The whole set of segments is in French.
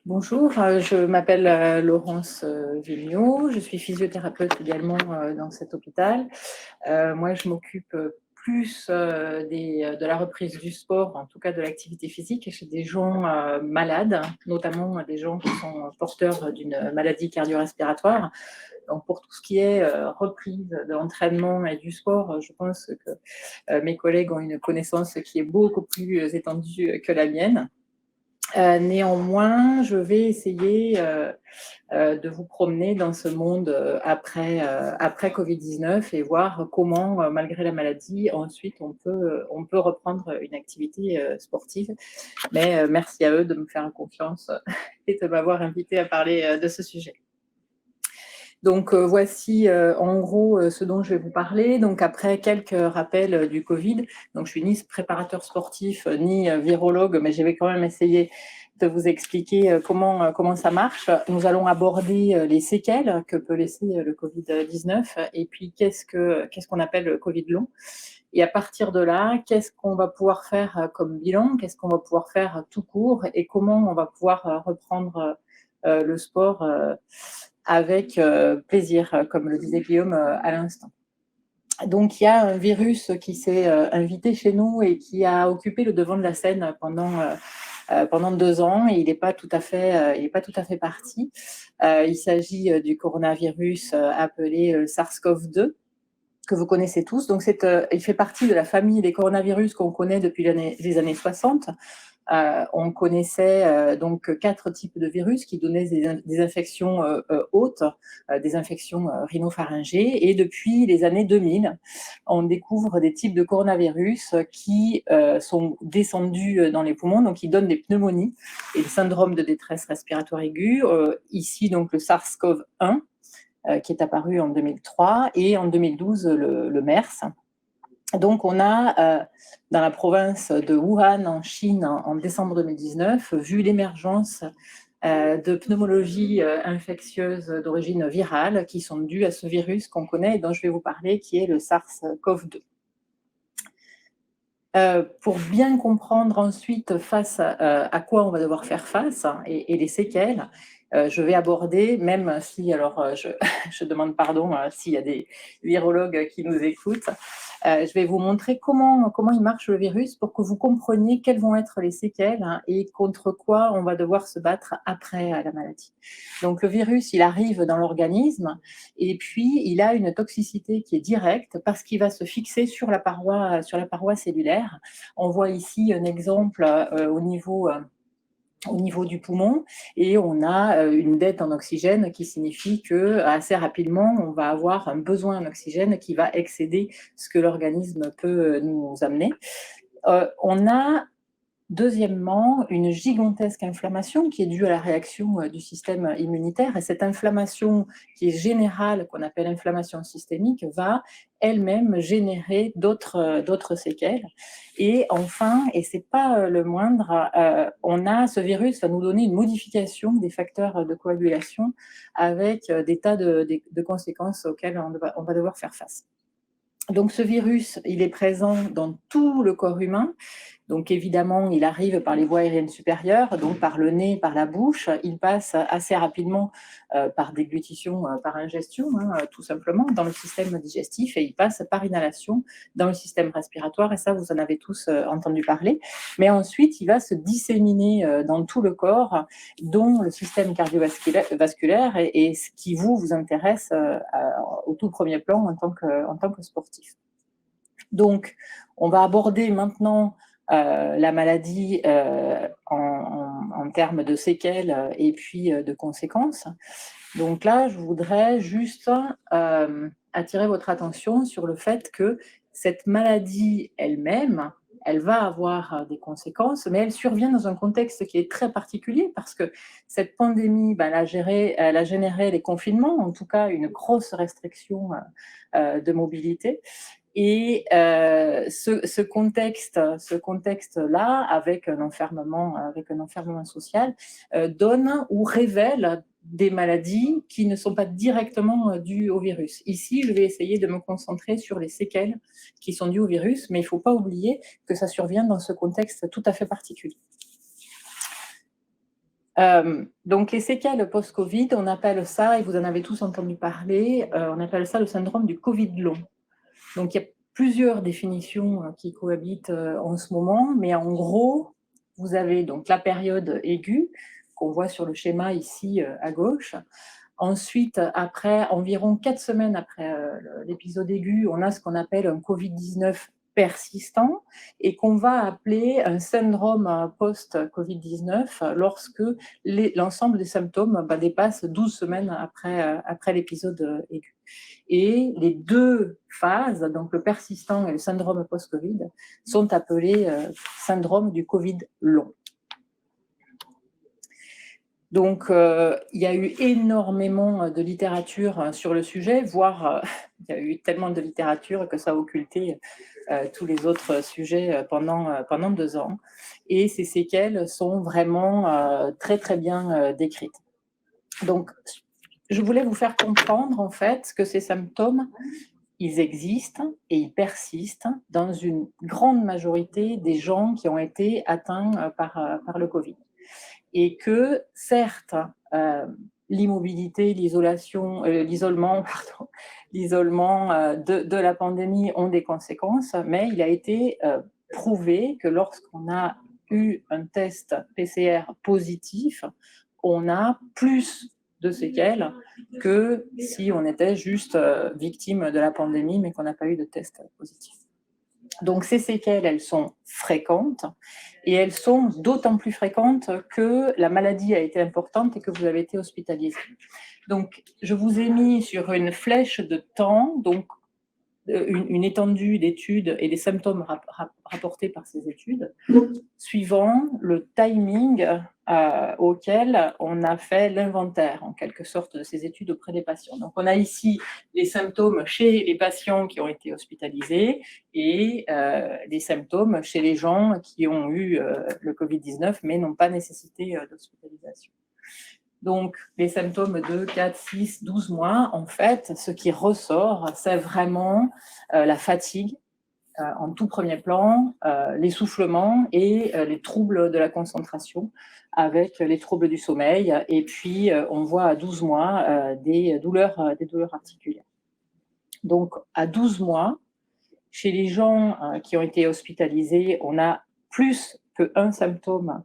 Bonjour, je m'appelle Laurence Vigneault, je suis physiothérapeute également dans cet hôpital. Moi, je m'occupe plus de la reprise du sport, en tout cas de l'activité physique, chez des gens malades, notamment des gens qui sont porteurs d'une maladie cardio-respiratoire. Donc, pour tout ce qui est reprise de l'entraînement et du sport, je pense que mes collègues ont une connaissance qui est beaucoup plus étendue que la mienne. Néanmoins, je vais essayer de vous promener dans ce monde après Covid-19 et voir comment, malgré la maladie, ensuite on peut reprendre une activité sportive. Mais merci à eux de me faire confiance et de m'avoir invité à parler de ce sujet. Donc voici en gros ce dont je vais vous parler. Donc après quelques rappels du Covid, donc je suis ni préparateur sportif ni virologue, mais je vais quand même essayer de vous expliquer comment ça marche. Nous allons aborder les séquelles que peut laisser le Covid-19 et puis qu'est-ce qu'on appelle le Covid long. Et à partir de là, qu'est-ce qu'on va pouvoir faire comme bilan, qu'est-ce qu'on va pouvoir faire tout court et comment on va pouvoir reprendre le sport avec plaisir, comme le disait Guillaume à l'instant. Donc il y a un virus qui s'est invité chez nous et qui a occupé le devant de la scène pendant 2 ans et il n'est pas tout à fait parti. Il s'agit du coronavirus appelé SARS-CoV-2 que vous connaissez tous. Donc il fait partie de la famille des coronavirus qu'on connaît depuis les années 60. On connaissait donc 4 types de virus qui donnaient des infections hautes, des infections rhinopharyngées. Et depuis les années 2000, on découvre des types de coronavirus qui sont descendus dans les poumons, donc qui donnent des pneumonies et des syndromes de détresse respiratoire aiguë. Ici, donc le SARS-CoV-1, qui est apparu en 2003, et en 2012, le MERS. Donc, on a, dans la province de Wuhan, en Chine, en décembre 2019, vu l'émergence de pneumologies infectieuses d'origine virale qui sont dues à ce virus qu'on connaît et dont je vais vous parler, qui est le SARS-CoV-2. Pour bien comprendre ensuite face à quoi on va devoir faire face et les séquelles, je vais aborder, même si, alors je demande pardon s'il y a des virologues qui nous écoutent, je vais vous montrer comment il marche le virus pour que vous compreniez quelles vont être les séquelles et contre quoi on va devoir se battre après la maladie. Donc le virus, il arrive dans l'organisme et puis il a une toxicité qui est directe parce qu'il va se fixer sur la paroi cellulaire. On voit ici un exemple au niveau du poumon et on a une dette en oxygène qui signifie que assez rapidement on va avoir un besoin en oxygène qui va excéder ce que l'organisme peut nous amener. On a deuxièmement une gigantesque inflammation qui est due à la réaction du système immunitaire, et cette inflammation qui est générale, qu'on appelle inflammation systémique, va elle-même générer d'autres séquelles. Et enfin, et c'est pas le moindre, ce virus va nous donner une modification des facteurs de coagulation avec des tas de conséquences auxquelles on va devoir faire face. Donc ce virus, il est présent dans tout le corps humain. Donc évidemment, il arrive par les voies aériennes supérieures, donc par le nez, par la bouche. Il passe assez rapidement par déglutition, par ingestion, tout simplement, dans le système digestif, et il passe par inhalation dans le système respiratoire. Et ça, vous en avez tous entendu parler. Mais ensuite, il va se disséminer dans tout le corps, dont le système cardiovasculaire, et ce qui vous intéresse au tout premier plan en tant que sportif. Donc, on va aborder maintenant la maladie en termes de séquelles et puis de conséquences. Donc là, je voudrais juste attirer votre attention sur le fait que cette maladie elle-même, elle va avoir des conséquences, mais elle survient dans un contexte qui est très particulier parce que cette pandémie, elle a généré les confinements, en tout cas une grosse restriction de mobilité. Et ce contexte-là, avec un enfermement social, donne ou révèle des maladies qui ne sont pas directement dues au virus. Ici, je vais essayer de me concentrer sur les séquelles qui sont dues au virus, mais il ne faut pas oublier que ça survient dans ce contexte tout à fait particulier. Donc les séquelles post-Covid, on appelle ça, et vous en avez tous entendu parler, on appelle ça le syndrome du Covid long. Donc il y a plusieurs définitions qui cohabitent en ce moment, mais en gros, vous avez donc la période aiguë qu'on voit sur le schéma ici à gauche. Ensuite, après environ 4 semaines après l'épisode aigu, on a ce qu'on appelle un Covid-19 persistant et qu'on va appeler un syndrome post-Covid-19 lorsque l'ensemble des symptômes dépassent 12 semaines après l'épisode aigu. Et les deux phases, donc le persistant et le syndrome post-Covid, sont appelés syndrome du Covid long. Donc, il y a eu énormément de littérature sur le sujet, voire il y a eu tellement de littérature que ça a occulté tous les autres sujets pendant 2 ans. Et ces séquelles sont vraiment très, très bien décrites. Donc, je voulais vous faire comprendre, en fait, que ces symptômes, ils existent et ils persistent dans une grande majorité des gens qui ont été atteints par le Covid. Et que, certes, l'immobilité, l'isolement de la pandémie ont des conséquences, mais il a été prouvé que lorsqu'on a eu un test PCR positif, on a plus de séquelles que si on était juste victime de la pandémie, mais qu'on n'a pas eu de test positif. Donc ces séquelles, elles sont fréquentes et elles sont d'autant plus fréquentes que la maladie a été importante et que vous avez été hospitalisé. Donc je vous ai mis sur une flèche de temps, donc une étendue d'études et des symptômes rapportés par ces études, suivant le timing auquel on a fait l'inventaire, en quelque sorte, de ces études auprès des patients. Donc, on a ici les symptômes chez les patients qui ont été hospitalisés et les symptômes chez les gens qui ont eu le Covid-19 mais n'ont pas nécessité d'hospitalisation. Donc, les symptômes de 4, 6, 12 mois, en fait, ce qui ressort, c'est vraiment la fatigue, en tout premier plan, l'essoufflement et les troubles de la concentration avec les troubles du sommeil. Et puis, on voit à 12 mois des douleurs articulaires. Donc, à 12 mois, chez les gens qui ont été hospitalisés, on a plus qu'un symptôme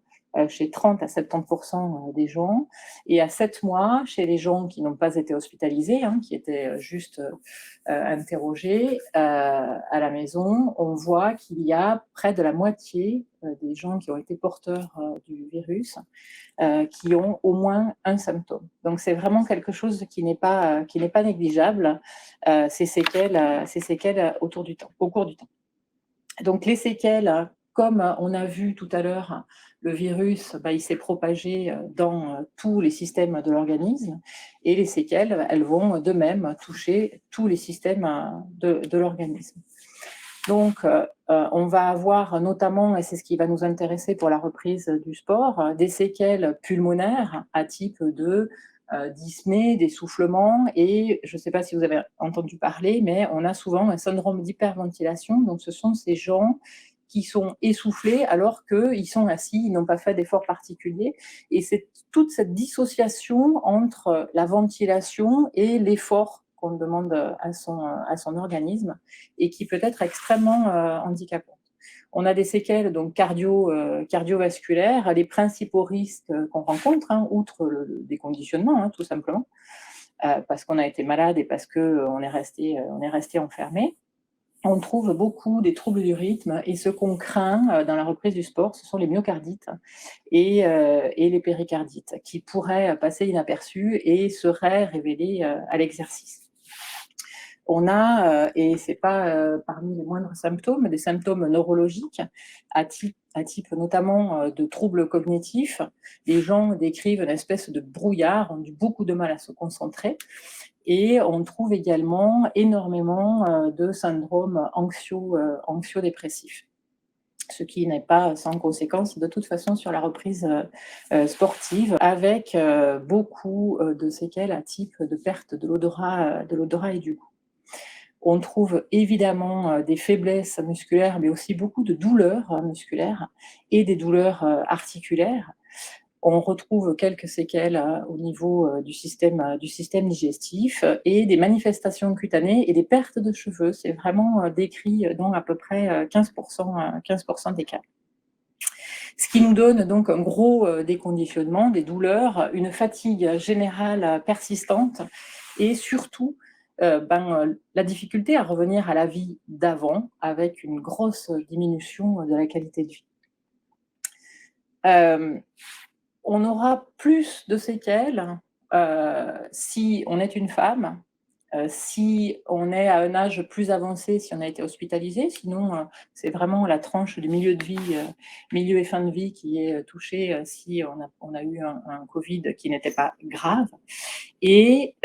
chez 30 à 70% des gens. Et à 7 mois, chez les gens qui n'ont pas été hospitalisés, qui étaient juste interrogés à la maison, on voit qu'il y a près de la moitié des gens qui ont été porteurs du virus qui ont au moins un symptôme. Donc c'est vraiment quelque chose qui n'est pas négligeable, ces séquelles au cours du temps. Donc les séquelles, comme on a vu tout à l'heure, le virus, il s'est propagé dans tous les systèmes de l'organisme et les séquelles, elles vont de même toucher tous les systèmes de l'organisme. Donc, on va avoir notamment, et c'est ce qui va nous intéresser pour la reprise du sport, des séquelles pulmonaires à type de dyspnée, d'essoufflement, et je ne sais pas si vous avez entendu parler, mais on a souvent un syndrome d'hyperventilation. Donc, ce sont ces gens qui sont essoufflés alors qu'ils sont assis, ils n'ont pas fait d'effort particulier. Et c'est toute cette dissociation entre la ventilation et l'effort qu'on demande à son organisme et qui peut être extrêmement handicapante. On a des séquelles donc cardiovasculaires, les principaux risques qu'on rencontre, outre le déconditionnement, tout simplement, parce qu'on a été malade et parce qu'on est resté enfermé. On trouve beaucoup des troubles du rythme et ce qu'on craint dans la reprise du sport, ce sont les myocardites et les péricardites qui pourraient passer inaperçus et seraient révélés à l'exercice. On a, et ce n'est pas parmi les moindres symptômes, des symptômes neurologiques à type notamment de troubles cognitifs. Les gens décrivent une espèce de brouillard, ont eu beaucoup de mal à se concentrer. Et on trouve également énormément de syndromes anxio-dépressifs, ce qui n'est pas sans conséquence de toute façon sur la reprise sportive, avec beaucoup de séquelles à type de perte de l'odorat et du goût. On trouve évidemment des faiblesses musculaires, mais aussi beaucoup de douleurs musculaires et des douleurs articulaires. On retrouve quelques séquelles au niveau du système digestif et des manifestations cutanées et des pertes de cheveux. C'est vraiment décrit dans à peu près 15%, 15% des cas. Ce qui nous donne donc un gros déconditionnement, des douleurs, une fatigue générale persistante et surtout la difficulté à revenir à la vie d'avant avec une grosse diminution de la qualité de vie. Euh, on aura plus de séquelles si on est une femme, si on est à un âge plus avancé, si on a été hospitalisé. Sinon, c'est vraiment la tranche du milieu de vie, milieu et fin de vie qui est touchée si on a eu un Covid qui n'était pas grave. Et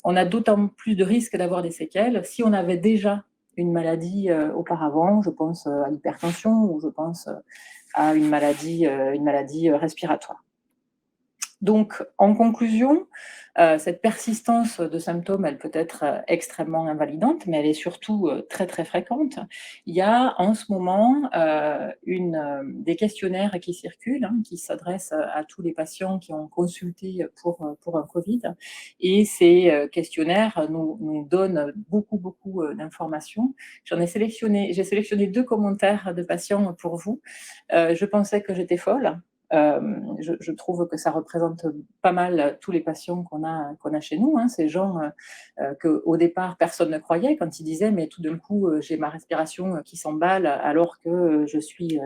on a d'autant plus de risques d'avoir des séquelles si on avait déjà une maladie auparavant. Je pense à l'hypertension ou je pense à une maladie respiratoire. Donc, en conclusion, cette persistance de symptômes, elle peut être extrêmement invalidante, mais elle est surtout très, très fréquente. Il y a en ce moment des questionnaires qui circulent, hein, qui s'adressent à tous les patients qui ont consulté pour un Covid. Et ces questionnaires nous donnent beaucoup, beaucoup d'informations. J'ai sélectionné 2 commentaires de patients pour vous. Je pensais que j'étais folle. Je trouve que ça représente pas mal tous les patients qu'on a chez nous, hein, ces gens qu'au départ personne ne croyait quand ils disaient mais tout d'un coup j'ai ma respiration qui s'emballe alors que je suis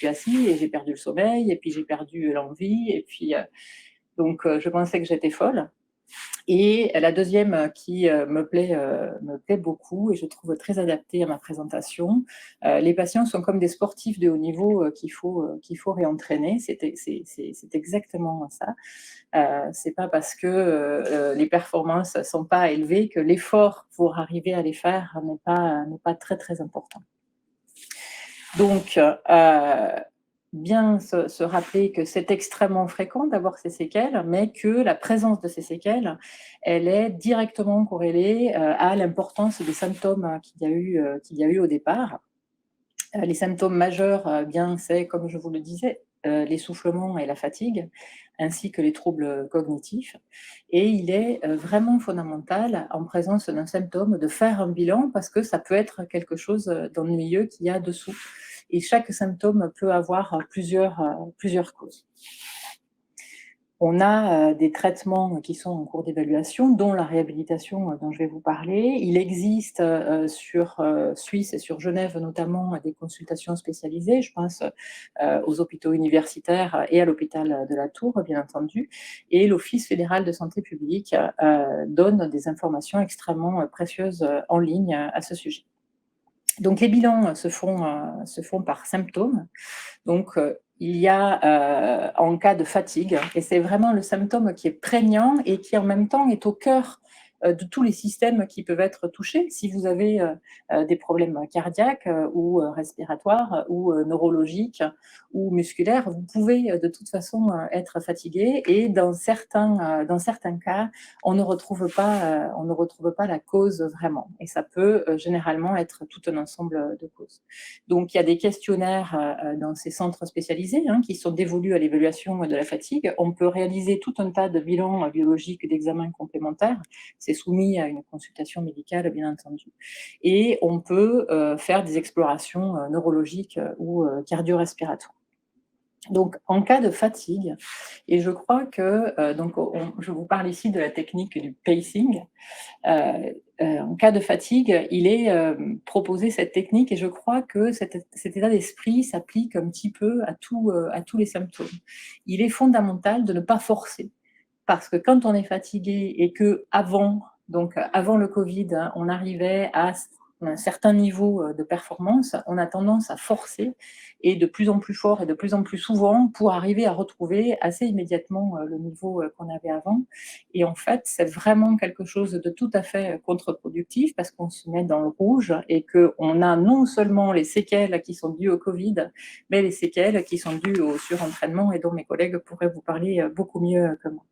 assis et j'ai perdu le sommeil et puis j'ai perdu l'envie et puis donc je pensais que j'étais folle. Et la deuxième qui me plaît beaucoup et je trouve très adaptée à ma présentation. Les patients sont comme des sportifs de haut niveau qu'il faut réentraîner. C'est exactement ça. C'est pas parce que les performances ne sont pas élevées que l'effort pour arriver à les faire n'est pas très très important. Donc, bien se rappeler que c'est extrêmement fréquent d'avoir ces séquelles, mais que la présence de ces séquelles, elle est directement corrélée à l'importance des symptômes qu'il y a eu au départ. Les symptômes majeurs, bien, c'est, comme je vous le disais, l'essoufflement et la fatigue, ainsi que les troubles cognitifs. Et il est vraiment fondamental, en présence d'un symptôme, de faire un bilan parce que ça peut être quelque chose d'ennuyeux qu'il y a dessous. Et chaque symptôme peut avoir plusieurs causes. On a des traitements qui sont en cours d'évaluation, dont la réhabilitation dont je vais vous parler. Il existe sur Suisse et sur Genève notamment des consultations spécialisées. Je pense aux hôpitaux universitaires et à l'hôpital de la Tour, bien entendu. Et l'Office fédéral de santé publique donne des informations extrêmement précieuses en ligne à ce sujet. Donc les bilans se font par symptômes. Donc, il y a en cas de fatigue, et c'est vraiment le symptôme qui est prégnant et qui en même temps est au cœur de tous les systèmes qui peuvent être touchés. Si vous avez des problèmes cardiaques ou respiratoires ou neurologiques ou musculaires, vous pouvez de toute façon être fatigué et dans certains cas, on ne retrouve pas la cause vraiment. Et ça peut généralement être tout un ensemble de causes. Donc, il y a des questionnaires dans ces centres spécialisés hein, qui sont dévolus à l'évaluation de la fatigue. On peut réaliser tout un tas de bilans biologiques et d'examens complémentaires. C'est soumis à une consultation médicale, bien entendu. Et on peut faire des explorations neurologiques ou cardio-respiratoires. Donc, en cas de fatigue, et je crois que, je vous parle ici de la technique du pacing, en cas de fatigue, il est proposé cette technique et je crois que cet état d'esprit s'applique un petit peu à tous les symptômes. Il est fondamental de ne pas forcer parce que quand on est fatigué et qu'avant, donc avant le Covid, hein, on arrivait à un certain niveau de performance, on a tendance à forcer et de plus en plus fort et de plus en plus souvent pour arriver à retrouver assez immédiatement le niveau qu'on avait avant. Et en fait, c'est vraiment quelque chose de tout à fait contre-productif parce qu'on se met dans le rouge et qu'on a non seulement les séquelles qui sont dues au Covid, mais les séquelles qui sont dues au surentraînement et dont mes collègues pourraient vous parler beaucoup mieux que moi.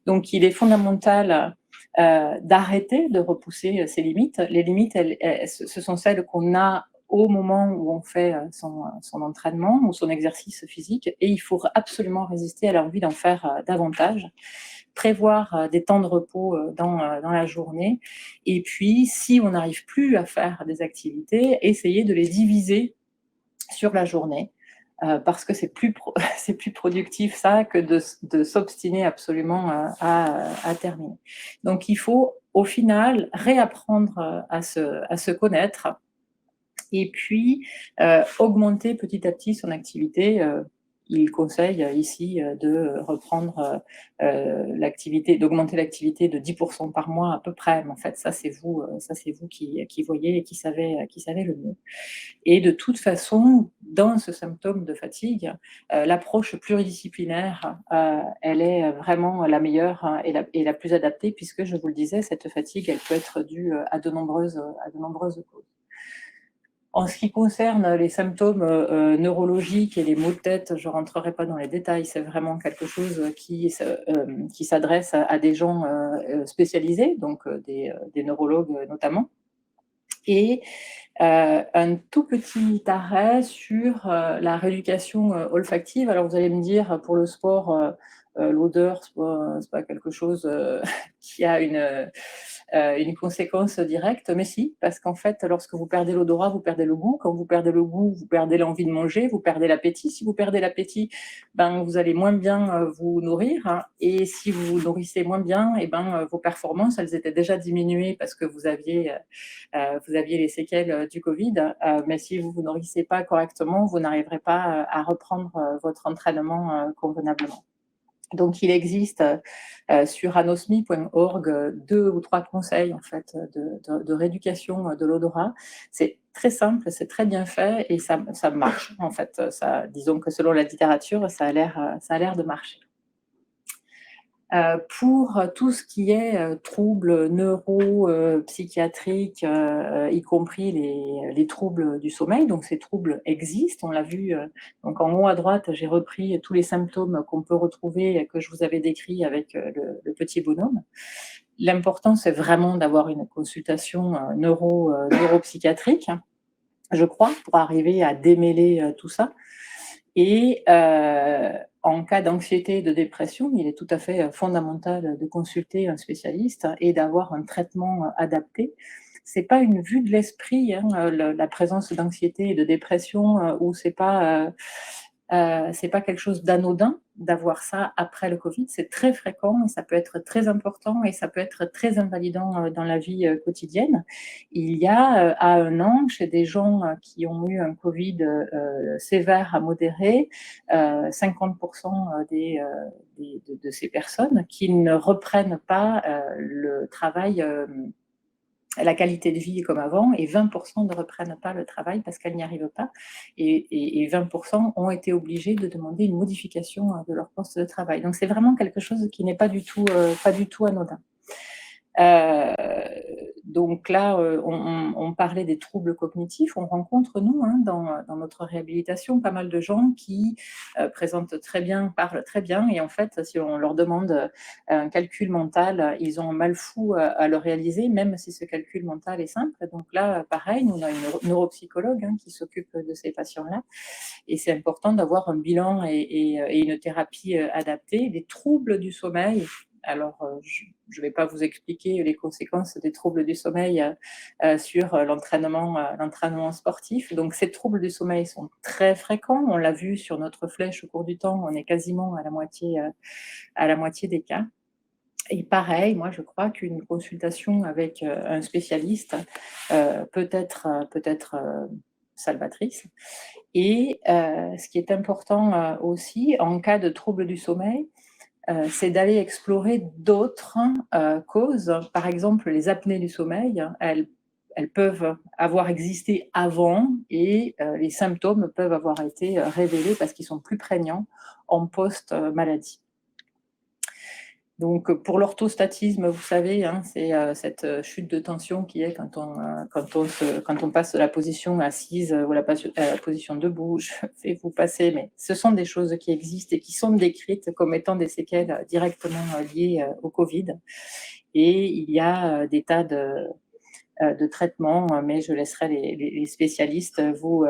Donc, il est fondamental d'arrêter de repousser ces limites. Les limites, ce sont celles qu'on a au moment où on fait son entraînement ou son exercice physique, et il faut absolument résister à l'envie d'en faire davantage, prévoir des temps de repos dans la journée, et puis si on n'arrive plus à faire des activités, essayer de les diviser sur la journée, parce que c'est plus productif ça que de s'obstiner absolument à terminer. Donc il faut au final réapprendre à se connaître, et puis augmenter petit à petit son activité. Il conseille ici de reprendre l'activité, d'augmenter l'activité de 10% par mois à peu près. Mais en fait, ça c'est vous qui voyez et qui savez le mieux. Et de toute façon, dans ce symptôme de fatigue, l'approche pluridisciplinaire, elle est vraiment la meilleure, hein, et la plus adaptée, puisque je vous le disais, cette fatigue, elle peut être due à de nombreuses causes. En ce qui concerne les symptômes neurologiques et les maux de tête, je ne rentrerai pas dans les détails, c'est vraiment quelque chose qui s'adresse à des gens spécialisés, donc des neurologues notamment. Et un tout petit arrêt sur la rééducation olfactive. Alors vous allez me dire, pour le sport, l'odeur, c'est pas quelque chose qui a une conséquence directe, mais si, parce qu'en fait, lorsque vous perdez l'odorat, vous perdez le goût. Quand vous perdez le goût, vous perdez l'envie de manger, vous perdez l'appétit. Si vous perdez l'appétit, ben, vous allez moins bien vous nourrir, hein, et si vous vous nourrissez moins bien, et ben, vos performances, elles étaient déjà diminuées parce que vous aviez les séquelles du Covid, mais si vous ne vous nourrissez pas correctement, vous n'arriverez pas à reprendre votre entraînement convenablement. Donc, il existe sur anosmi.org 2 ou 3 conseils en fait de rééducation de l'odorat. C'est très simple, c'est très bien fait, et ça marche en fait. Ça, disons que selon la littérature, ça a l'air de marcher. Pour tout ce qui est troubles psychiatriques, y compris les troubles du sommeil, donc ces troubles existent, on l'a vu. Donc en haut à droite, j'ai repris tous les symptômes qu'on peut retrouver, que je vous avais décrits avec le petit bonhomme. L'important, c'est vraiment d'avoir une consultation neuropsychiatrique, je crois, pour arriver à démêler tout ça. Et en cas d'anxiété et de dépression, il est tout à fait fondamental de consulter un spécialiste et d'avoir un traitement adapté. C'est pas une vue de l'esprit, hein, la présence d'anxiété et de dépression, ou c'est pas quelque chose d'anodin d'avoir ça après le Covid. C'est très fréquent et ça peut être très important et ça peut être très invalidant dans la vie quotidienne. Il y a à 1 an, chez des gens qui ont eu un Covid sévère à modéré, 50% de ces personnes qui ne reprennent pas le travail, la qualité de vie comme avant, et 20% ne reprennent pas le travail parce qu'elles n'y arrivent pas, et 20% ont été obligés de demander une modification de leur poste de travail. Donc c'est vraiment quelque chose qui n'est pas du tout anodin. Donc là, on parlait des troubles cognitifs. On rencontre, nous, hein, dans notre réhabilitation, pas mal de gens qui présentent très bien, parlent très bien, et en fait, si on leur demande un calcul mental, ils ont un mal fou à le réaliser, même si ce calcul mental est simple. Donc là, pareil, nous, on a une neuropsychologue, hein, qui s'occupe de ces patients-là, et c'est important d'avoir un bilan et une thérapie adaptée. Les troubles du sommeil, alors je ne vais pas vous expliquer les conséquences des troubles du sommeil sur l'entraînement sportif. Donc ces troubles du sommeil sont très fréquents, on l'a vu sur notre flèche au cours du temps, on est quasiment à la moitié des cas. Et pareil, moi je crois qu'une consultation avec un spécialiste peut être salvatrice. Et ce qui est important aussi, en cas de trouble du sommeil, c'est d'aller explorer d'autres causes. Par exemple, les apnées du sommeil, elles peuvent avoir existé avant, et les symptômes peuvent avoir été révélés parce qu'ils sont plus prégnants en post-maladie. Donc, pour l'orthostatisme, vous savez, hein, c'est cette chute de tension qui est quand on passe de la position assise ou la position debout. Je vais vous passer, mais ce sont des choses qui existent et qui sont décrites comme étant des séquelles directement liées au Covid. Et il y a des tas de traitement, mais je laisserai les spécialistes vous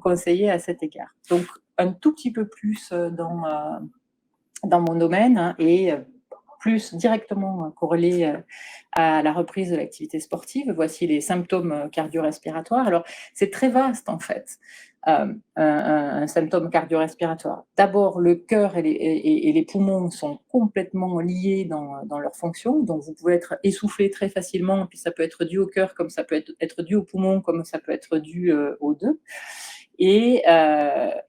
conseiller à cet égard. Donc un tout petit peu plus dans mon domaine, hein, et plus directement corrélé à la reprise de l'activité sportive. Voici les symptômes cardio-respiratoires. Alors, c'est très vaste en fait, un symptôme cardio-respiratoire. D'abord, le cœur et les poumons sont complètement liés dans leur fonction. Donc, vous pouvez être essoufflé très facilement, puis ça peut être dû au cœur, comme ça peut être dû aux poumons, comme ça peut être dû aux deux. Et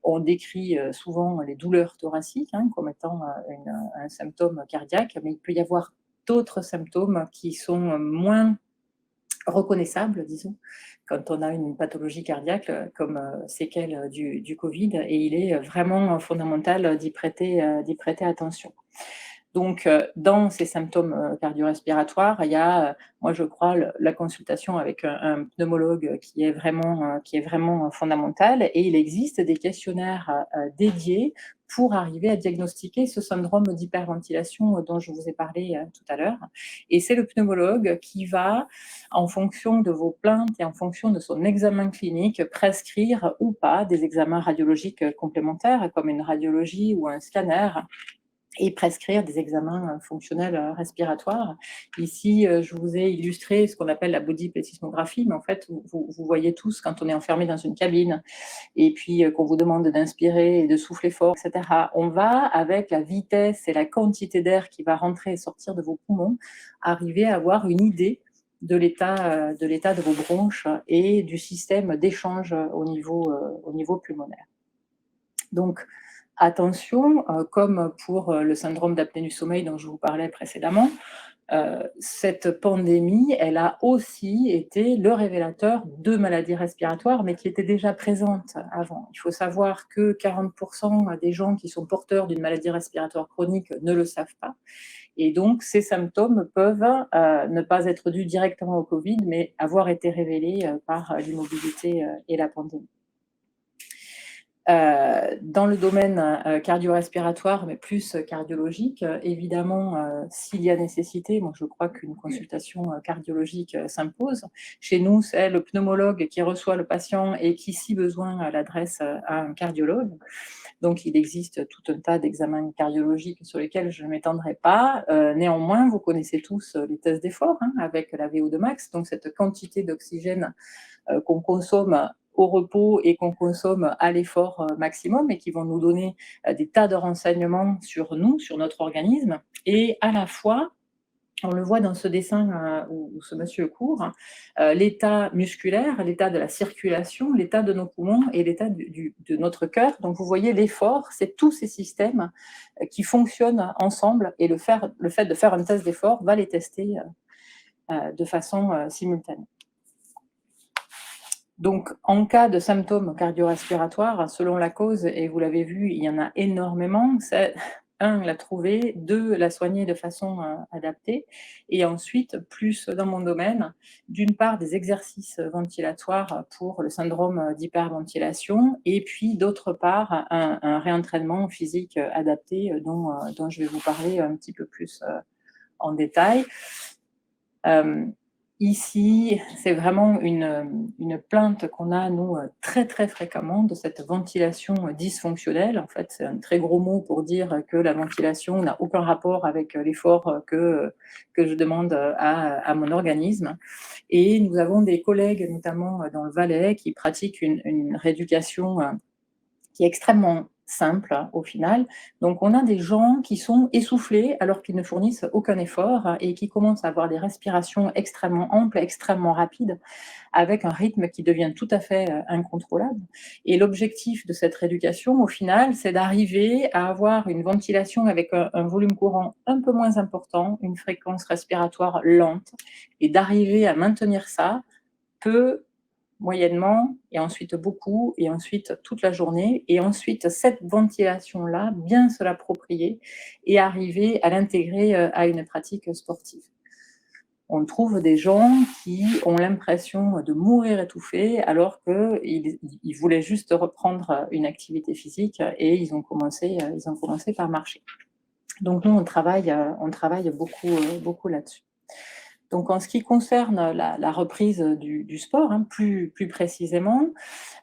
on décrit souvent les douleurs thoraciques, hein, comme étant un symptôme cardiaque, mais il peut y avoir d'autres symptômes qui sont moins reconnaissables, disons, quand on a une pathologie cardiaque, comme séquelle du Covid, et il est vraiment fondamental d'y prêter attention. Donc, dans ces symptômes cardio-respiratoires, il y a, moi je crois, la consultation avec un pneumologue qui est vraiment fondamentale, et il existe des questionnaires dédiés pour arriver à diagnostiquer ce syndrome d'hyperventilation dont je vous ai parlé tout à l'heure. Et c'est le pneumologue qui va, en fonction de vos plaintes et en fonction de son examen clinique, prescrire ou pas des examens radiologiques complémentaires, comme une radiologie ou un scanner, et prescrire des examens fonctionnels respiratoires. Ici, je vous ai illustré ce qu'on appelle la body plethysmographie, mais en fait, vous voyez tous quand on est enfermé dans une cabine et puis qu'on vous demande d'inspirer et de souffler fort, etc. On va, avec la vitesse et la quantité d'air qui va rentrer et sortir de vos poumons, arriver à avoir une idée de l'état de vos bronches et du système d'échange au niveau pulmonaire. Donc, attention, comme pour le syndrome d'apnée du sommeil dont je vous parlais précédemment, cette pandémie, elle a aussi été le révélateur de maladies respiratoires, mais qui étaient déjà présentes avant. Il faut savoir que 40% des gens qui sont porteurs d'une maladie respiratoire chronique ne le savent pas. Et donc, ces symptômes peuvent ne pas être dus directement au Covid, mais avoir été révélés par l'immobilité et la pandémie. Dans le domaine cardio-respiratoire, mais plus cardiologique, évidemment, s'il y a nécessité, moi je crois qu'une consultation cardiologique s'impose. Chez nous, c'est le pneumologue qui reçoit le patient et qui, si besoin, l'adresse à un cardiologue. Donc il existe tout un tas d'examens cardiologiques sur lesquels je ne m'étendrai pas. Néanmoins, vous connaissez tous les tests d'effort, hein, avec la VO2 max, donc cette quantité d'oxygène qu'on consomme au repos et qu'on consomme à l'effort maximum, et qui vont nous donner des tas de renseignements sur nous, sur notre organisme, et à la fois, on le voit dans ce dessin où ce monsieur court, l'état musculaire, l'état de la circulation, l'état de nos poumons et l'état de notre cœur. Donc vous voyez, l'effort, c'est tous ces systèmes qui fonctionnent ensemble, et le fait de faire un test d'effort va les tester de façon simultanée. Donc, en cas de symptômes cardio-respiratoires, selon la cause, et vous l'avez vu, il y en a énormément, c'est 1, la trouver, 2, la soigner de façon adaptée, et ensuite, plus dans mon domaine, d'une part des exercices ventilatoires pour le syndrome d'hyperventilation, et puis d'autre part un réentraînement physique adapté dont je vais vous parler un petit peu plus en détail. Ici, c'est vraiment une plainte qu'on a, nous, très, très fréquemment, de cette ventilation dysfonctionnelle. En fait, c'est un très gros mot pour dire que la ventilation n'a aucun rapport avec l'effort que je demande à mon organisme. Et nous avons des collègues, notamment dans le Valais, qui pratiquent une rééducation qui est extrêmement simple au final. Donc on a des gens qui sont essoufflés alors qu'ils ne fournissent aucun effort et qui commencent à avoir des respirations extrêmement amples, extrêmement rapides, avec un rythme qui devient tout à fait incontrôlable. Et l'objectif de cette rééducation, au final, c'est d'arriver à avoir une ventilation avec un volume courant un peu moins important, une fréquence respiratoire lente, et d'arriver à maintenir ça peu, moyennement, et ensuite beaucoup, et ensuite toute la journée, et ensuite cette ventilation-là, bien se l'approprier et arriver à l'intégrer à une pratique sportive. On trouve des gens qui ont l'impression de mourir étouffés alors qu'ils voulaient juste reprendre une activité physique, et ils ont commencé par marcher. Donc nous, on travaille beaucoup là-dessus. Donc en ce qui concerne la reprise du sport, hein, plus précisément,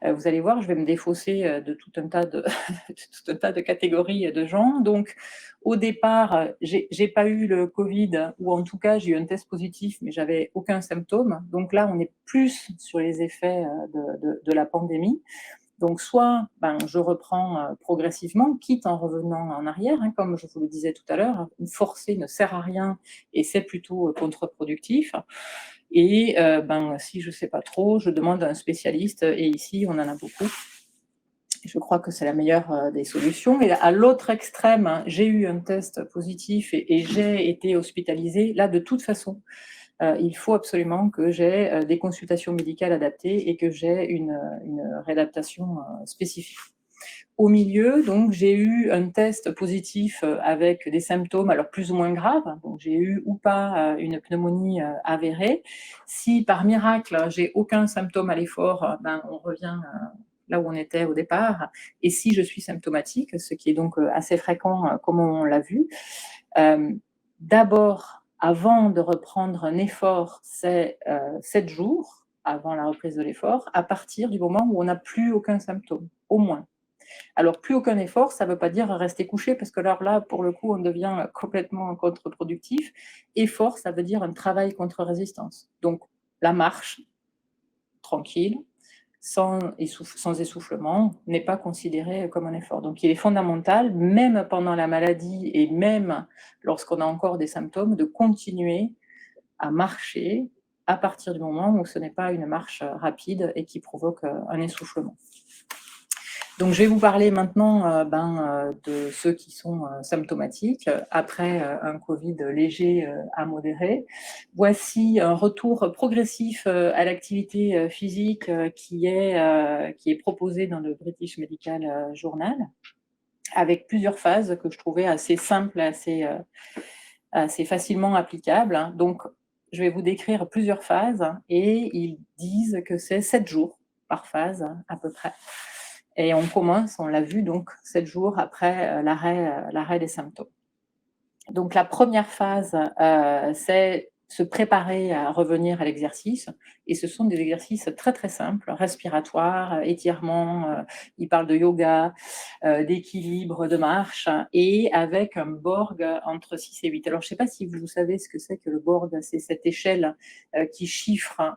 vous allez voir, je vais me défausser, de tout un tas de de tout un tas de catégories de gens. Donc au départ, j'ai pas eu le covid ou en tout cas j'ai eu un test positif, mais j'avais aucun symptôme. Donc là, on est plus sur les effets, de la pandémie. Donc soit, ben, je reprends, progressivement, quitte en revenant en arrière, hein, comme je vous le disais tout à l'heure, hein, forcer ne sert à rien et c'est plutôt, contre-productif et ben, si je ne sais pas trop, je demande à un spécialiste et ici, on en a beaucoup. Je crois que c'est la meilleure, des solutions et à l'autre extrême, hein, j'ai eu un test positif et j'ai été hospitalisée. Là, de toute façon, il faut absolument que j'ai, des consultations médicales adaptées et que j'ai une réadaptation, spécifique. Au milieu, donc, j'ai eu un test positif, avec des symptômes, alors plus ou moins graves. Donc j'ai eu ou pas, une pneumonie, avérée. Si par miracle, j'ai aucun symptôme à l'effort, ben, on revient, là où on était au départ. Et si je suis symptomatique, ce qui est donc, assez fréquent, comme on l'a vu, d'abord, avant de reprendre un effort, c'est, 7 jours avant la reprise de l'effort, à partir du moment où on n'a plus aucun symptôme, au moins. Alors plus aucun effort, ça ne veut pas dire rester couché parce que alors là, pour le coup, on devient complètement contre-productif. Effort, ça veut dire un travail contre-résistance. Donc la marche, tranquille, sans essoufflement, n'est pas considérée comme un effort. Donc il est fondamental, même pendant la maladie et même lorsqu'on a encore des symptômes, de continuer à marcher à partir du moment où ce n'est pas une marche rapide et qui provoque un essoufflement. Donc je vais vous parler maintenant, de ceux qui sont, symptomatiques, après, un covid léger, à modéré. Voici un retour progressif, à l'activité, physique, qui est proposé dans le British Medical, Journal, avec plusieurs phases que je trouvais assez simples, assez facilement applicables, hein. Donc je vais vous décrire plusieurs phases et ils disent que c'est 7 jours par phase, à peu près. Et on commence, on l'a vu, donc 7 jours après l'arrêt des symptômes. Donc la première phase, c'est se préparer à revenir à l'exercice et ce sont des exercices très, très simples, respiratoires, étirements, ils parlent de yoga, d'équilibre, de marche et avec un Borg entre 6 et 8. Alors je ne sais pas si vous savez ce que c'est que le Borg, c'est cette échelle, qui chiffre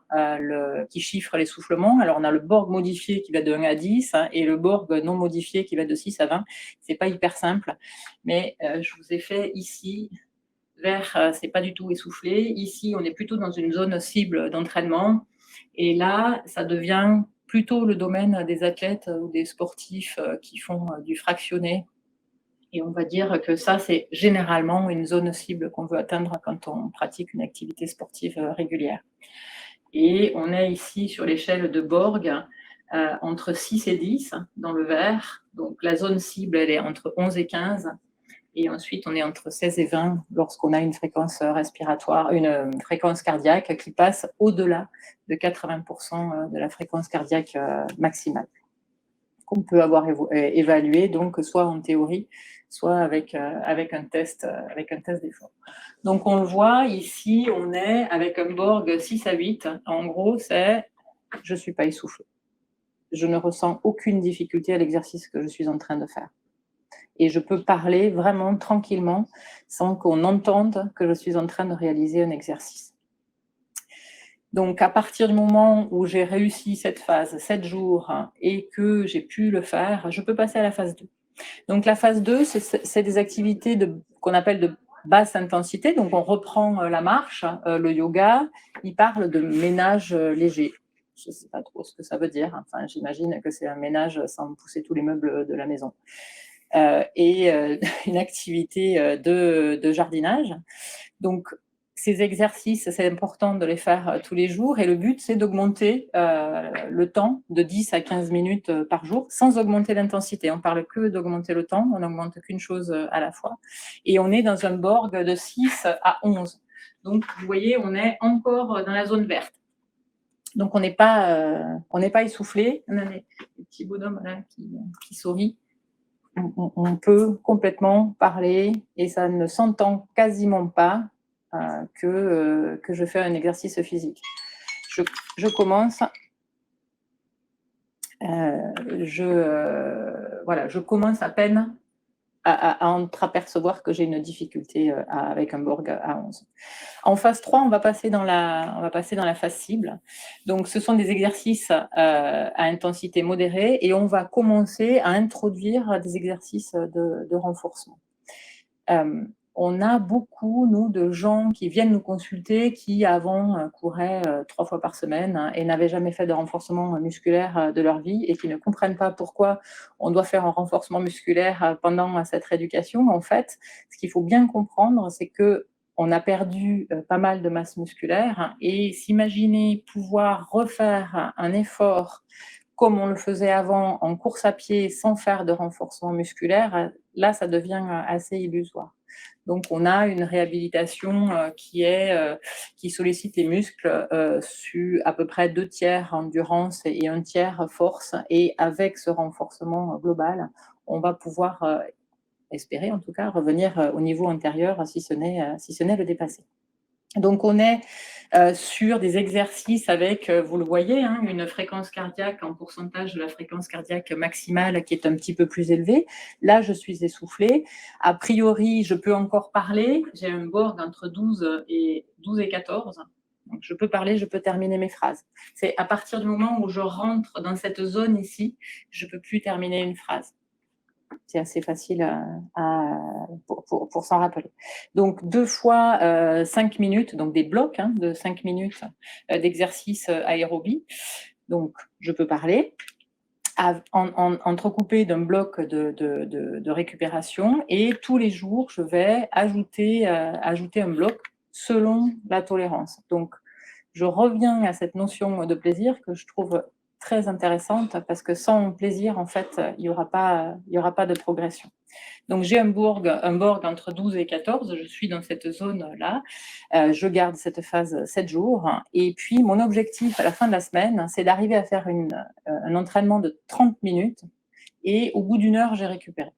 l'essoufflement. Alors on a le Borg modifié qui va de 1 à 10 hein, et le Borg non modifié qui va de 6 à 20. C'est pas hyper simple, mais je vous ai fait ici vert, c'est pas du tout essoufflé. Ici, on est plutôt dans une zone cible d'entraînement. Et là, ça devient plutôt le domaine des athlètes ou des sportifs qui font du fractionné. Et on va dire que ça, c'est généralement une zone cible qu'on veut atteindre quand on pratique une activité sportive régulière. Et on est ici sur l'échelle de Borg entre 6 et 10 dans le vert. Donc la zone cible, elle est entre 11 et 15. Et ensuite, on est entre 16 et 20 lorsqu'on a une fréquence respiratoire, une fréquence cardiaque qui passe au-delà de 80% de la fréquence cardiaque maximale, qu'on peut avoir évalué, donc soit en théorie, soit avec un test d'effort. Donc on le voit ici, on est avec un Borg 6 à 8. En gros, c'est je ne suis pas essoufflé. Je ne ressens aucune difficulté à l'exercice que je suis en train de faire. Et je peux parler vraiment tranquillement sans qu'on entende que je suis en train de réaliser un exercice. Donc à partir du moment où j'ai réussi cette phase, 7 jours, et que j'ai pu le faire, je peux passer à la phase 2. Donc la phase 2, c'est des activités qu'on appelle de basse intensité. Donc on reprend la marche, le yoga, il parle de ménage léger. Je ne sais pas trop ce que ça veut dire. Enfin, j'imagine que c'est un ménage sans pousser tous les meubles de la maison. Et une activité de jardinage. Donc, ces exercices, c'est important de les faire tous les jours et le but, c'est d'augmenter le temps de 10 à 15 minutes par jour sans augmenter l'intensité. On parle que d'augmenter le temps, on n'augmente qu'une chose à la fois. Et on est dans un Borg de 6 à 11. Donc, vous voyez, on est encore dans la zone verte. Donc, on n'est pas essoufflé. On a des petits bonhommes là qui sourient. On peut complètement parler et ça ne s'entend quasiment pas que je fais un exercice physique. Je commence, voilà, je commence à peine à entreapercevoir que j'ai une difficulté avec un Borg à 11. En phase 3, on va passer dans la phase cible. Donc, ce sont des exercices à intensité modérée et on va commencer à introduire des exercices de renforcement. On a beaucoup, nous, de gens qui viennent nous consulter qui, avant, couraient 3 fois par semaine, hein, et n'avaient jamais fait de renforcement musculaire de leur vie et qui ne comprennent pas pourquoi on doit faire un renforcement musculaire pendant cette rééducation. En fait, ce qu'il faut bien comprendre, c'est qu'on a perdu pas mal de masse musculaire et s'imaginer pouvoir refaire un effort comme on le faisait avant en course à pied sans faire de renforcement musculaire, là, ça devient assez illusoire. Donc, on a une réhabilitation qui sollicite les muscles sur à peu près 2/3 endurance et 1/3 force. Et avec ce renforcement global, on va pouvoir espérer en tout cas revenir au niveau antérieur si ce n'est le dépasser. Donc, on est sur des exercices avec, vous le voyez, hein, une fréquence cardiaque en pourcentage de la fréquence cardiaque maximale qui est un petit peu plus élevée. Là, je suis essoufflée. A priori, je peux encore parler. J'ai un Borg entre 12 et 14. Donc, je peux parler, je peux terminer mes phrases. C'est à partir du moment où je rentre dans cette zone ici, je ne peux plus terminer une phrase. C'est assez facile pour s'en rappeler. Donc 2 fois 5 minutes, donc des blocs de 5 minutes d'exercice aérobie. Donc je peux parler, entrecoupé d'un bloc de récupération, et tous les jours, je vais ajouter un bloc selon la tolérance. Donc je reviens à cette notion de plaisir que je trouve très intéressante, parce que sans plaisir, en fait, il y aura pas de progression. Donc j'ai un Borg entre 12 et 14, je suis dans cette zone-là, je garde cette phase 7 jours, et puis mon objectif à la fin de la semaine, c'est d'arriver à faire un entraînement de 30 minutes, et au bout d'1 heure, j'ai récupéré.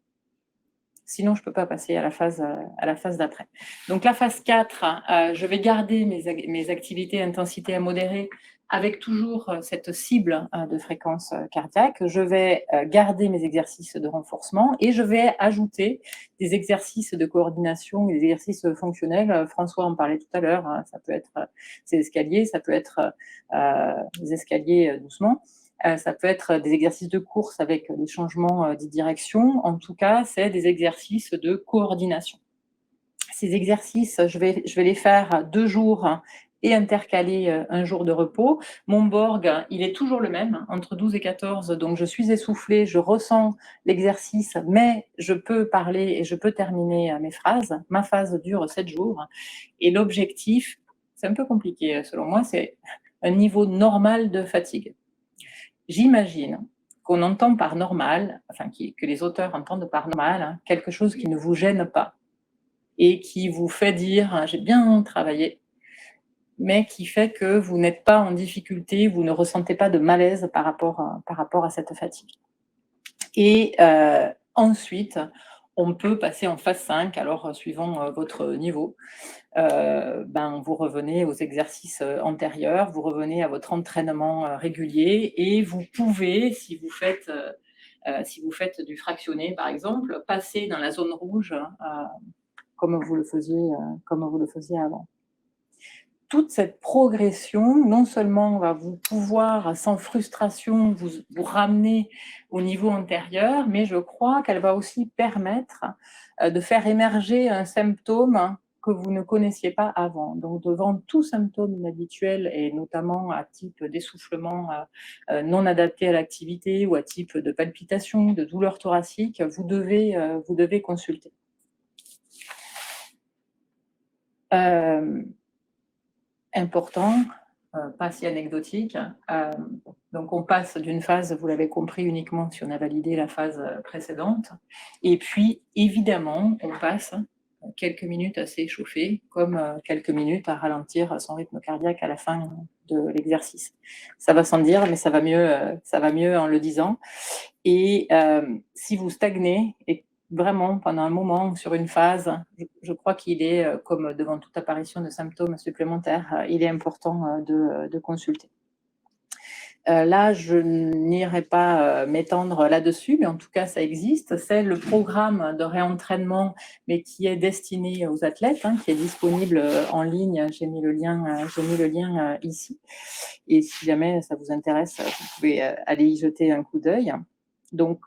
Sinon, je ne peux pas passer à la phase d'après. Donc la phase 4, je vais garder mes activités intensité à modérée avec toujours cette cible de fréquence cardiaque. Je vais garder mes exercices de renforcement et je vais ajouter des exercices de coordination, des exercices fonctionnels. François en parlait tout à l'heure, ça peut être ces escaliers, ça peut être des escaliers doucement. Ça peut être des exercices de course avec des changements de direction. En tout cas, c'est des exercices de coordination. Ces exercices, je vais les faire 2 jours et intercaler un jour de repos. Mon Borg, il est toujours le même, entre 12 et 14, donc je suis essoufflée, je ressens l'exercice, mais je peux parler et je peux terminer mes phrases. Ma phase dure 7 jours et l'objectif, c'est un peu compliqué selon moi, c'est un niveau normal de fatigue. J'imagine qu'on entend par normal, enfin que les auteurs entendent par normal, quelque chose qui ne vous gêne pas et qui vous fait dire: «J'ai bien travaillé», mais qui fait que vous n'êtes pas en difficulté, vous ne ressentez pas de malaise par rapport à cette fatigue. Et ensuite, on peut passer en phase 5, alors suivant votre niveau. Vous revenez aux exercices antérieurs, vous revenez à votre entraînement régulier, et vous pouvez, si vous faites du fractionné par exemple, passer dans la zone rouge comme vous le faisiez avant. Toute cette progression, non seulement va vous pouvoir, sans frustration, vous ramener au niveau antérieur, mais je crois qu'elle va aussi permettre de faire émerger un symptôme que vous ne connaissiez pas avant. Donc, devant tout symptôme inhabituel, et notamment à type d'essoufflement non adapté à l'activité, ou à type de palpitation, de douleur thoracique, vous devez consulter. Important, pas si anecdotique. Donc on passe d'une phase, vous l'avez compris, uniquement si on a validé la phase précédente. Et puis évidemment, on passe quelques minutes à s'échauffer, comme quelques minutes à ralentir son rythme cardiaque à la fin de l'exercice. Ça va sans dire, mais ça va mieux en le disant. Et si vous stagnez, et vraiment pendant un moment sur une phase. Je crois qu'il est, comme devant toute apparition de symptômes supplémentaires, il est important, de consulter. Là, je n'irai pas, m'étendre là-dessus, mais en tout cas, ça existe. C'est le programme de réentraînement, mais qui est destiné aux athlètes, hein, qui est disponible, en ligne. J'ai mis le lien, ici, et si jamais ça vous intéresse, vous pouvez, aller y jeter un coup d'œil. Donc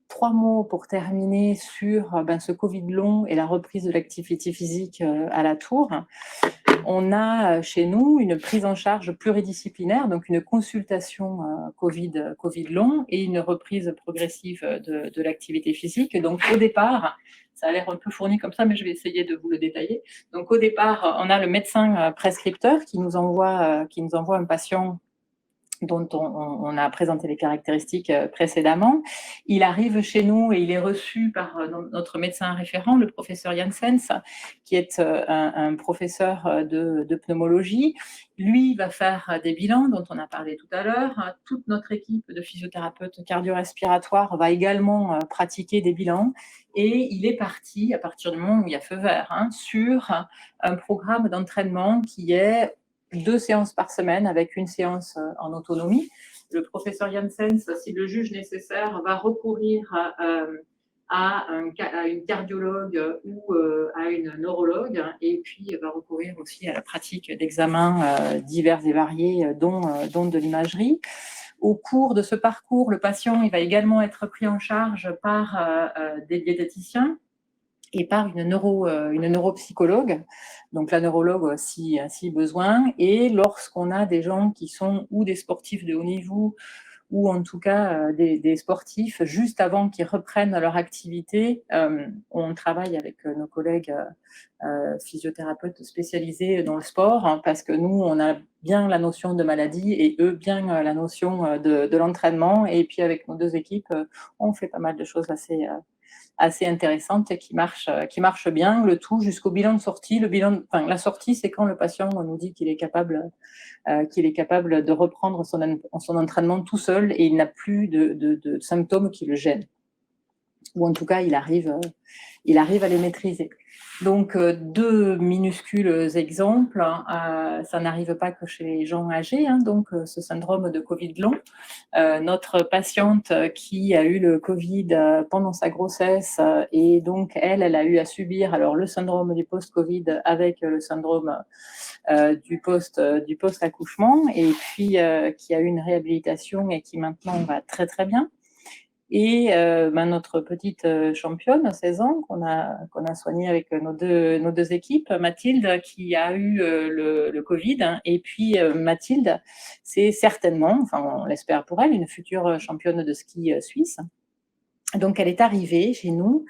3 mots pour terminer sur, ce covid long et la reprise de l'activité physique, à la tour. On a, chez nous, une prise en charge pluridisciplinaire, donc une consultation, covid long et une reprise progressive, de l'activité physique. Donc au départ, ça a l'air un peu fourni comme ça, mais je vais essayer de vous le détailler. Donc au départ, on a le médecin, prescripteur qui nous envoie un patient dont on a présenté les caractéristiques, précédemment. Il arrive chez nous et il est reçu par, notre médecin référent, le professeur Janssens, qui est, un professeur, de pneumologie. Lui va faire, des bilans dont on a parlé tout à l'heure. Toute notre équipe de physiothérapeutes cardio-respiratoires va également, pratiquer des bilans, et il est parti, à partir du moment où il y a feu vert, hein, sur un programme d'entraînement qui est 2 séances par semaine avec une séance, en autonomie. Le professeur Janssens, s'il le juge nécessaire, va recourir à une cardiologue ou à une neurologue, et puis va recourir aussi à la pratique d'examens, divers et variés, dont de l'imagerie. Au cours de ce parcours, le patient, il va également être pris en charge par, des diététiciens et par une neuropsychologue, donc la neurologue si besoin. Et lorsqu'on a des gens qui sont ou des sportifs de haut niveau, ou en tout cas, des sportifs juste avant qu'ils reprennent leur activité, on travaille avec, nos collègues, physiothérapeutes spécialisés dans le sport, hein, parce que nous, on a bien la notion de maladie et eux bien, la notion, de l'entraînement. Et puis avec nos 2 équipes, on fait pas mal de choses assez intéressante et qui marche bien, le tout jusqu'au bilan de sortie. Enfin, la sortie, c'est quand le patient nous dit qu'il est capable de reprendre son entraînement tout seul et il n'a plus de symptômes qui le gênent. Ou en tout cas, il arrive à les maîtriser. Donc, 2 minuscules exemples, hein. Ça n'arrive pas que chez les gens âgés, hein, donc ce syndrome de Covid long. Notre patiente, qui a eu le Covid, pendant sa grossesse, et donc elle a eu à subir alors le syndrome du post-Covid avec, le syndrome, du post-accouchement, et puis, qui a eu une réhabilitation et qui maintenant va très, très bien. Et notre petite, championne, 16 ans, qu'on a soignée avec nos deux équipes, Mathilde, qui a eu, le Covid, hein. Et puis, Mathilde, c'est certainement, enfin on l'espère pour elle, une future championne de ski, suisse. Donc elle est arrivée chez nous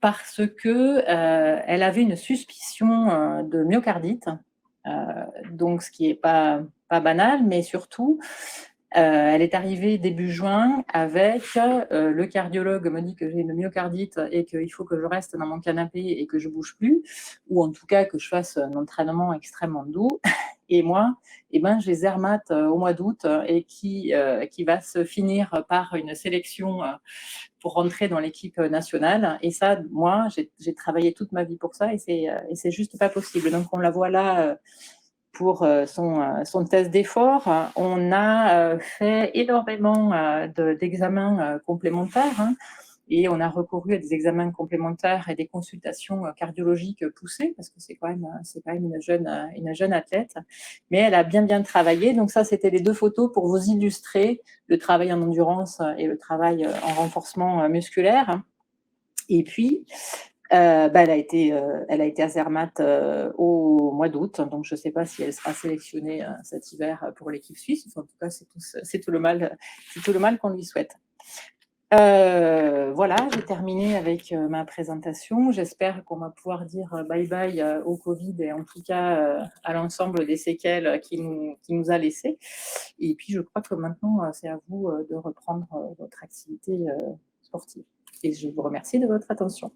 parce que, elle avait une suspicion, de myocardite, heu, donc ce qui est pas banal, mais surtout, elle est arrivée début juin avec, le cardiologue me dit que j'ai une myocardite et qu'il faut que je reste dans mon canapé et que je bouge plus, ou en tout cas que je fasse un entraînement extrêmement doux. Et moi, j'ai Zermatt, au mois d'août, et qui va se finir par une sélection, pour rentrer dans l'équipe nationale. Et ça, moi, j'ai travaillé toute ma vie pour ça, et c'est juste pas possible. Donc on la voit là, pour, son test d'effort. On a, fait énormément, d'examens, complémentaires, hein, et on a recouru à des examens complémentaires et des consultations, cardiologiques poussées, parce que c'est quand même une jeune athlète. Mais elle a bien, bien travaillé. Donc ça, c'était les 2 photos pour vous illustrer le travail en endurance, et le travail, en renforcement, musculaire. Et puis, elle a été à Zermatt, au mois d'août, donc je ne sais pas si elle sera sélectionnée, cet hiver, pour l'équipe suisse. Enfin, en tout cas, c'est tout le mal qu'on lui souhaite. Voilà, j'ai terminé avec, ma présentation. J'espère qu'on va pouvoir dire, bye bye, au Covid, et en tout cas, à l'ensemble des séquelles qu'il nous a laissées. Et puis je crois que maintenant, c'est à vous, de reprendre, votre activité, sportive. Et je vous remercie de votre attention.